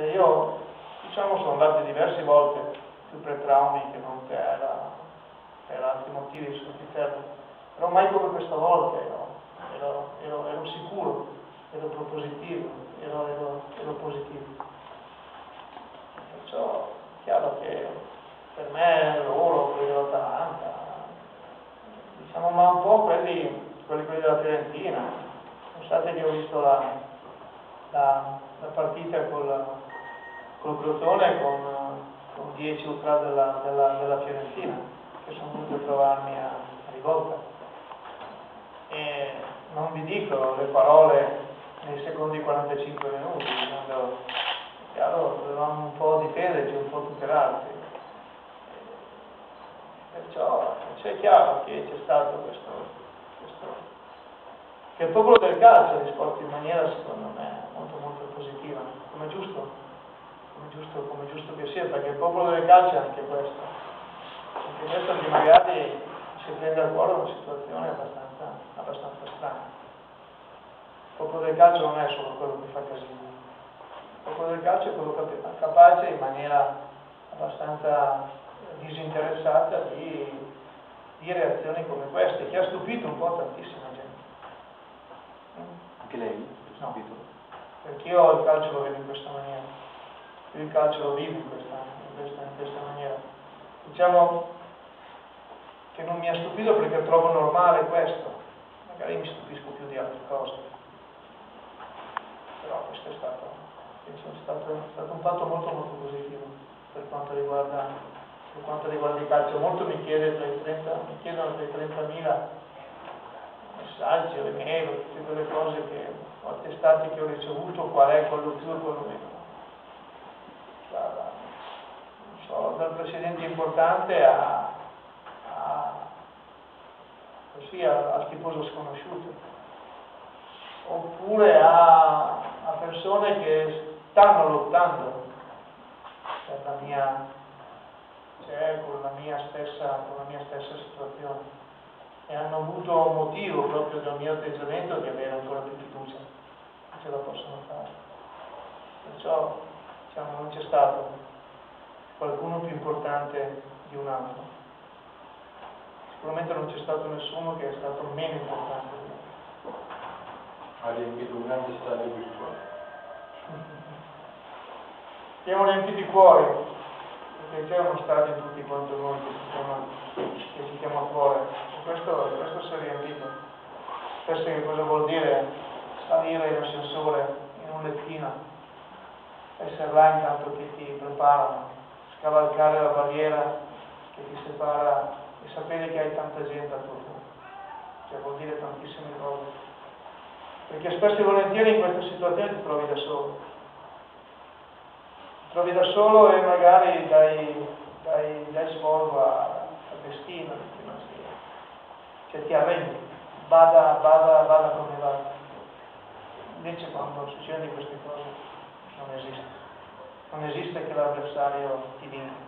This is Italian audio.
Io, diciamo, sono andato diverse volte, più per traumi che non per altri motivi sul fermo, però mai come questa volta ero sicuro, ero propositivo, ero positivo. Perciò è chiaro che per me loro, quelli dell'80, diciamo, ma un po' quelli della Fiorentina, pensate che ho visto la partita col Crotone con 10 ultra della Fiorentina che sono venuti a trovarmi a Rivolta, e non vi dico le parole nei secondi 45 minuti, quando chiaro dovevamo un po' difenderci, un po' tutelarci, perciò è chiaro che c'è stato questo che il popolo del calcio ha risposto in maniera, secondo me, molto positiva, come giusto che sia, perché il popolo del calcio è anche questo che magari si prende a cuore una situazione abbastanza strana. Il popolo del calcio non è solo quello che fa casino, il popolo del calcio è quello capace in maniera abbastanza disinteressata di reazioni come queste, che ha stupito un po' tantissima gente. Anche lei? No, perché io il calcio lo vedo in questa maniera, io il calcio lo vivo in questa maniera. Diciamo che non mi ha stupito perché trovo normale questo, magari mi stupisco più di altre cose, però questo è stato un fatto molto positivo per quanto riguarda il calcio. Molto mi chiedono tra i 30.000 messaggi, le mail, tutte quelle cose attestati che ho ricevuto, qual è quello più e quello meno. Non so, dal presidente importante al tifoso sconosciuto, oppure a persone che stanno lottando per con la mia stessa situazione, e hanno avuto motivo proprio dal mio atteggiamento di avere ancora più fiducia che ce la possono fare. Perciò, diciamo, non c'è stato qualcuno più importante di un altro. Sicuramente non c'è stato nessuno che è stato meno importante di un altro. Ha riempito un grande stadio virtuale. Abbiamo riempito i cuori, perché c'è uno stadio tutti quanto noi che si chiama cuore, e questo si è riempito. Questo che cosa vuol dire? Salire in ascensore, in un lettino, essere là intanto che ti preparano, scavalcare la barriera che ti separa e sapere che hai tanta gente attorno, cioè vuol dire tantissime cose, perché spesso e volentieri in questa situazione ti trovi da solo e magari dai sfogo a destino, cioè ti arrendi, vada come va. Invece quando succedono queste cose non esiste che l'avversario ti vinca.